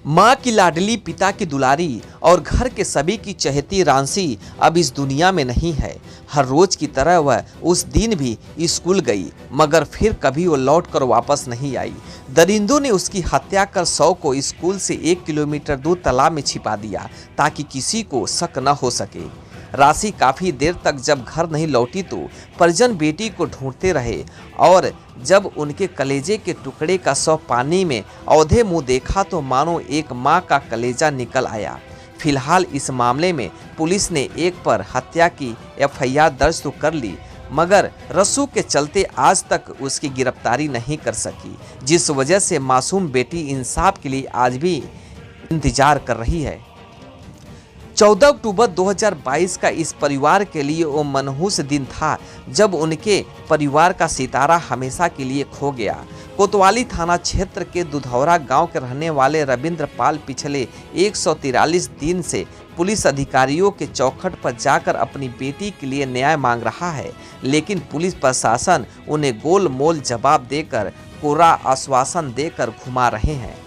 माँ की लाडली, पिता की दुलारी और घर के सभी की चहेती रांसी अब इस दुनिया में नहीं है। हर रोज की तरह वह उस दिन भी स्कूल गई, मगर फिर कभी वो लौट कर वापस नहीं आई। दरिंदों ने उसकी हत्या कर शव को स्कूल से 1 किलोमीटर दूर तालाब में छिपा दिया ताकि किसी को शक न हो सके। राशि काफी देर तक जब घर नहीं लौटी तो परिजन बेटी को ढूंढते रहे और जब उनके कलेजे के टुकड़े का शव पानी में औधे मुंह देखा तो मानो एक माँ का कलेजा निकल आया। फिलहाल इस मामले में पुलिस ने एक पर हत्या की एफआईआर दर्ज तो कर ली, मगर रस्सू के चलते आज तक उसकी गिरफ्तारी नहीं कर सकी, जिस वजह से मासूम बेटी इंसाफ के लिए आज भी इंतजार कर रही है। 14 अक्टूबर 2022 का इस परिवार के लिए वो मनहूस दिन था जब उनके परिवार का सितारा हमेशा के लिए खो गया। कोतवाली थाना क्षेत्र के दुधौरा गांव के रहने वाले रविंद्र पाल पिछले 143 दिन से पुलिस अधिकारियों के चौखट पर जाकर अपनी बेटी के लिए न्याय मांग रहा है, लेकिन पुलिस प्रशासन उन्हें गोलमोल जवाब देकर कोरा आश्वासन देकर घुमा रहे हैं।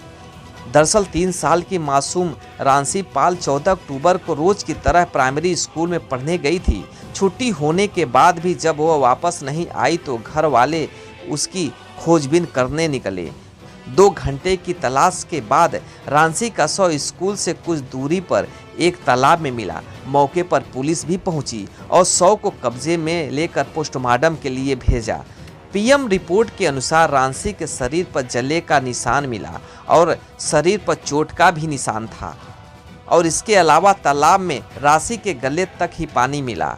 दरअसल 3 साल की मासूम रांसी पाल 14 अक्टूबर को रोज की तरह प्राइमरी स्कूल में पढ़ने गई थी। छुट्टी होने के बाद भी जब वह वापस नहीं आई तो घर वाले उसकी खोजबीन करने निकले। 2 घंटे की तलाश के बाद रांसी का शव स्कूल से कुछ दूरी पर एक तालाब में मिला। मौके पर पुलिस भी पहुंची और शव को कब्जे में लेकर पोस्टमार्टम के लिए भेजा। पीएम रिपोर्ट के अनुसार रांसी के शरीर पर जले का निशान मिला और शरीर पर चोट का भी निशान था और इसके अलावा तालाब में रांसी के गले तक ही पानी मिला।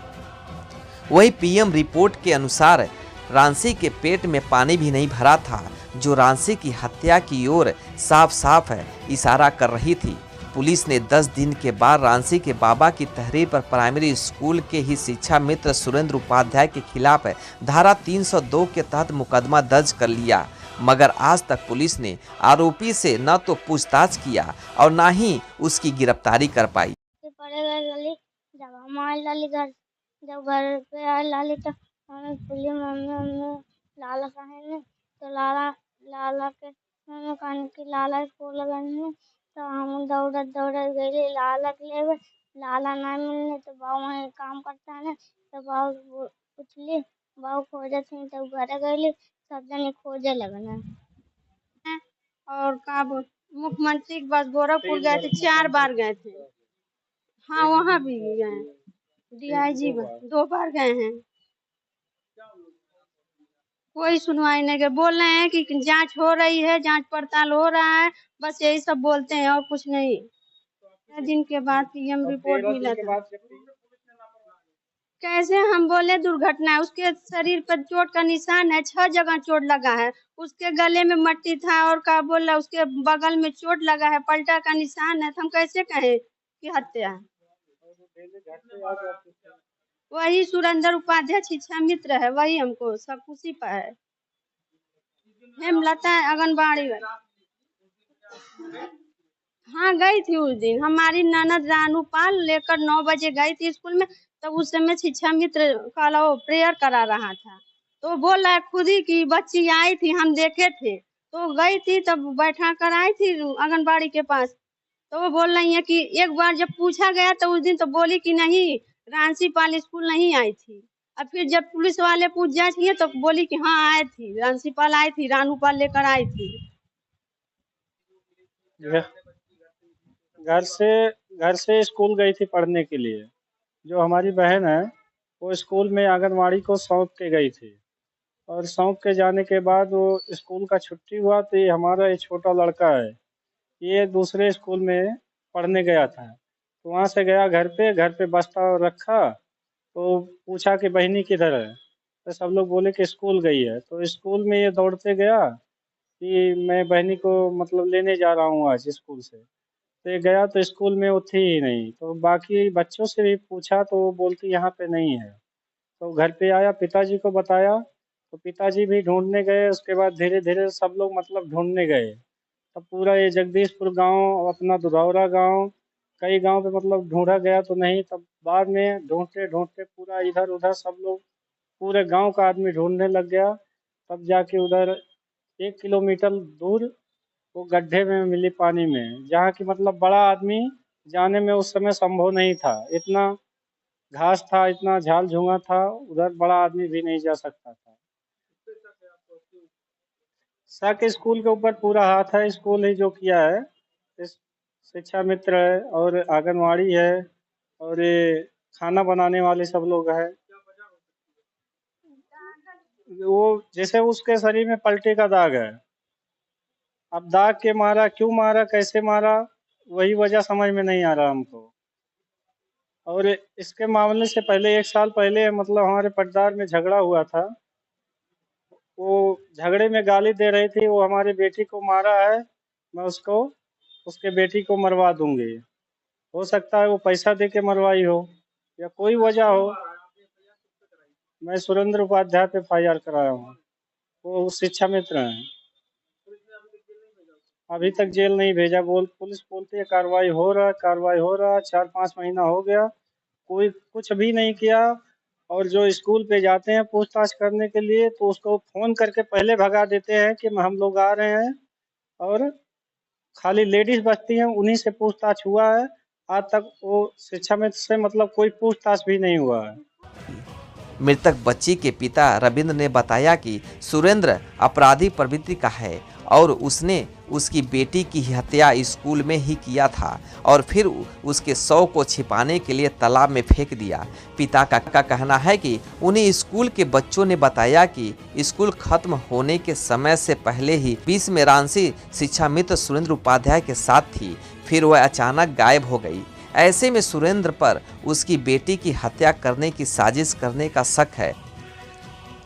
वही पीएम रिपोर्ट के अनुसार रांसी के पेट में पानी भी नहीं भरा था, जो रांसी की हत्या की ओर साफ साफ इशारा कर रही थी। पुलिस ने 10 दिन के बाद रांसी के बाबा की तहरीर पर प्राइमरी स्कूल के ही शिक्षा मित्र सुरेंद्र उपाध्याय के खिलाफ धारा 302 के तहत मुकदमा दर्ज कर लिया, मगर आज तक पुलिस ने आरोपी से न तो पूछताछ किया और न ही उसकी गिरफ्तारी कर पाई। जब घर पे आए लाली तो पुलिस मम्मी लाला कहे तो लाला के मम्मी कहने की लाला को लगाने तो हम दौड़ गए लाला के लिए। लाला ना मिलने तो बाबू वहीं काम करता है तो बाबू पूछली, बाबू खोजे थे तो घर गई, सब जने खोजे लगना। और का मुख्यमंत्री के पास गोरखपुर गए थे, 4 बार गए थे। हाँ वहाँ भी गए, डीआईजी 2 बार गए हैं, कोई सुनवाई नहीं कर। बोल रहे हैं कि जांच हो रही है, जांच पड़ताल हो रहा है, बस यही सब बोलते हैं और कुछ नहीं। 6 दिन के बाद पीएम रिपोर्ट मिला था। कैसे हम बोले दुर्घटना है, उसके शरीर पर चोट का निशान है, 6 जगह चोट लगा है, उसके गले में मट्टी था और का बोला उसके बगल में चोट लगा है, पलटा का निशान है, तो हम कैसे कहें कि हत्या है। वही सुरेंद्र उपाध्याय शिक्षा मित्र है, वही हमको सब उसी पर है। हेमलता आंगनबाड़ी। हाँ गई थी उस दिन, हमारी ननद रानू पाल लेकर 9 बजे गई थी स्कूल में, तब उस समय शिक्षा मित्र का प्रेयर करा रहा था, तो बोल रहा है खुद ही कि बच्ची आई थी, हम देखे थे, तो गई थी तब बैठा कर आई थी आंगनबाड़ी के पास। तो वो बोल रही है कि एक बार जब पूछा गया तो उस दिन तो बोली कि नहीं रांसी पाल स्कूल नहीं आई थी, और फिर जब पुलिस वाले पूछ जांच किए तो बोली कि हाँ आई थी, रांसी पाल आई थी, रानू पाल लेकर आई थी। घर से स्कूल गई थी पढ़ने के लिए। जो हमारी बहन है वो स्कूल में आंगनवाड़ी को सौंप के गई थी, और सौंप के जाने के बाद वो स्कूल का छुट्टी हुआ तो ये हमारा ये छोटा लड़का है, ये दूसरे स्कूल में पढ़ने गया था। तो वहाँ से गया घर पे बस्ता रखा, तो पूछा कि बहनी किधर है, तो सब लोग बोले कि स्कूल गई है। तो स्कूल में ये दौड़ते गया कि मैं बहनी को मतलब लेने जा रहा हूँ आज स्कूल से। तो गया तो स्कूल में वो थी ही नहीं, तो बाकी बच्चों से भी पूछा तो वो बोलती यहाँ पे नहीं है। तो घर पे आया, पिताजी को बताया, तो पिताजी भी ढूंढने गए। उसके बाद धीरे धीरे सब लोग मतलब ढूंढने गए। तब पूरा ये जगदीशपुर गांव, अपना दुधौरा गांव, कई गांव पे मतलब ढूंढा गया तो नहीं। तब बाद में ढूंढते ढूंढते पूरा इधर उधर सब लोग, पूरे गांव का आदमी ढूंढने लग गया। तब जाके उधर 1 किलोमीटर दूर वो गड्ढे में मिली पानी में, जहाँ की मतलब बड़ा आदमी जाने में उस समय संभव नहीं था। इतना घास था, इतना झाल झूंगा था, उधर बड़ा आदमी भी नहीं जा सकता था। शक स्कूल के ऊपर पूरा हाथ है। स्कूल ही जो किया है, इस शिक्षा मित्र है और आंगनवाड़ी है और ये खाना बनाने वाले सब लोग हैं। वो जैसे उसके शरीर में पलटे का दाग है। अब दाग के मारा, क्यों मारा, कैसे मारा, वही वजह समझ में नहीं आ रहा हमको। और इसके मामले से पहले 1 साल पहले मतलब हमारे पटदार में झगड़ा हुआ था। वो झगड़े में गाली दे रही थी, वो हमारी बेटी को मारा है, मैं उसको उसके बेटी को मरवा दूंगी। हो सकता है वो पैसा दे के मरवाई हो या कोई वजह हो। मैं सुरेंद्र उपाध्याय पे FIR कराया हूँ। वो शिक्षा मित्र हैं। अभी तक जेल नहीं भेजा। पुलिस बोलती है कार्रवाई हो रहा है, कार्रवाई हो रहा है। 4-5 महीना हो गया, कोई कुछ भी नहीं किया। और जो स्कूल पे जाते हैं पूछताछ करने के लिए, तो उसको फोन करके पहले भगा देते हैं कि हम लोग आ रहे हैं, और खाली लेडीज बचती हैं, उन्हीं से पूछताछ हुआ है। आज तक वो शिक्षा मित्र से मतलब कोई पूछताछ भी नहीं हुआ है। मृतक बच्ची के पिता रविंद्र ने बताया कि सुरेंद्र अपराधी प्रवृत्ति का है और उसने उसकी बेटी की हत्या स्कूल में ही किया था और फिर उसके शव को छिपाने के लिए तालाब में फेंक दिया। पिता का कहना है कि उन्हें स्कूल के बच्चों ने बताया कि स्कूल खत्म होने के समय से पहले ही बीच में रांसी शिक्षा मित्र सुरेंद्र उपाध्याय के साथ थी, फिर वह अचानक गायब हो गई। ऐसे में सुरेंद्र पर उसकी बेटी की हत्या करने की साजिश करने का शक है,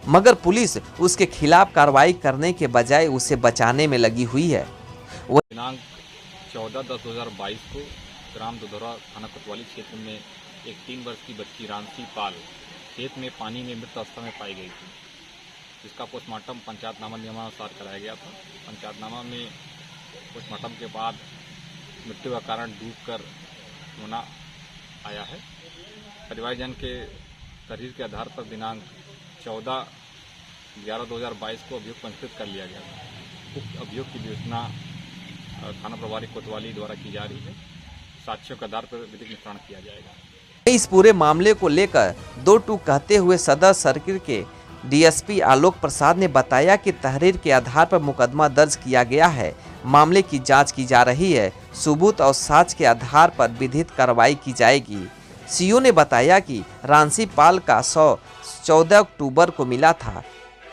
मगर पुलिस उसके खिलाफ कार्रवाई करने के बजाय उसे बचाने में लगी हुई है। दिनांक 14/10/2022 को ग्राम दुधौरा थाना कोतवाली क्षेत्र में एक 3 वर्ष की बच्ची रांसी पाल खेत में पानी में मृत अवस्था में पाई गई थी, जिसका पोस्टमार्टम पंचायतनामा नियमानुसार कराया गया था। पंचायतनामा में पोस्टमार्टम के बाद मृत्यु का कारण डूबकर होना आया है। परिवारजन के तहरीर के आधार पर दिनांक 14/11/2022 को अभियोग पंजीकृत कर लिया गया था। उक्त अभियोग की विवेचना थाना प्रभारी कोतवाली द्वारा की जा रही है। साक्ष्यों के आधार पर विधिक निष्पादन किया जाएगा। इस पूरे मामले को लेकर दो टूक कहते हुए सदर सर्किल के DSP आलोक प्रसाद ने बताया कि तहरीर के आधार पर मुकदमा दर्ज किया गया है, मामले की जांच की जा रही है, सबूत और साक्ष्य के आधार पर विधिक कार्रवाई की जाएगी। CO ने बताया कि रांसी पाल का शव 14 अक्टूबर को मिला था,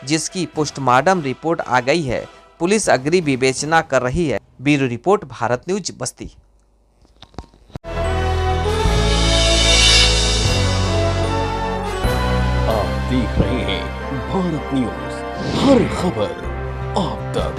जिसकी पोस्टमार्टम रिपोर्ट आ गई है। पुलिस अग्रिम विवेचना कर रही है। ब्यूरो रिपोर्ट, भारत न्यूज, बस्ती। आप देख रहे हैं भारत न्यूज, हर खबर आप तक।